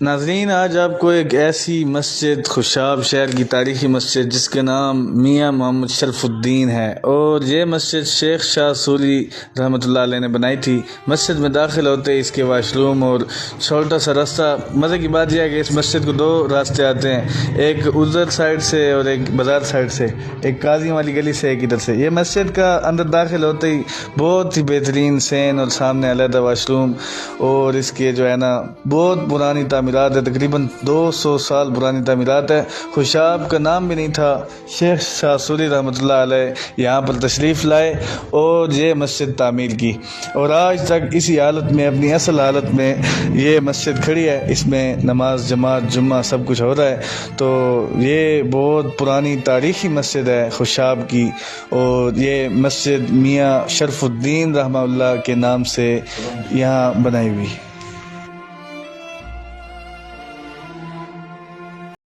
ناظرین، آج آپ کو ایک ایسی مسجد، خوشاب شہر کی تاریخی مسجد جس کے نام میاں محمد شرف الدین ہے، اور یہ مسجد شیخ شاہ سوری رحمۃ اللہ علیہ نے بنائی تھی۔ مسجد میں داخل ہوتے اس کے واش روم اور چھوٹا سا راستہ، مزے کی بات یہ ہے کہ اس مسجد کو دو راستے آتے ہیں، ایک ادھر سائڈ سے اور ایک بازار سائڈ سے، ایک قاضیوں والی گلی سے، ایک ادھر سے۔ یہ مسجد کا اندر داخل ہوتے ہی بہت ہی بہترین سین اور سامنے علیحدہ واش روم، اور اس کے جو ہے نا بہت پرانی تعمیرات ہے، تقریباً 200 سال پرانی تعمیرات ہے۔ خوشاب کا نام بھی نہیں تھا، شیخ شاہ سوری رحمۃ اللہ علیہ یہاں پر تشریف لائے اور یہ مسجد تعمیر کی، اور آج تک اسی حالت میں، اپنی اصل حالت میں یہ مسجد کھڑی ہے۔ اس میں نماز جماعت جمعہ سب کچھ ہو رہا ہے۔ تو یہ بہت پرانی تاریخی مسجد ہے خوشاب کی، اور یہ مسجد میاں شرف الدین رحمہ اللہ کے نام سے یہاں بنائی ہوئی۔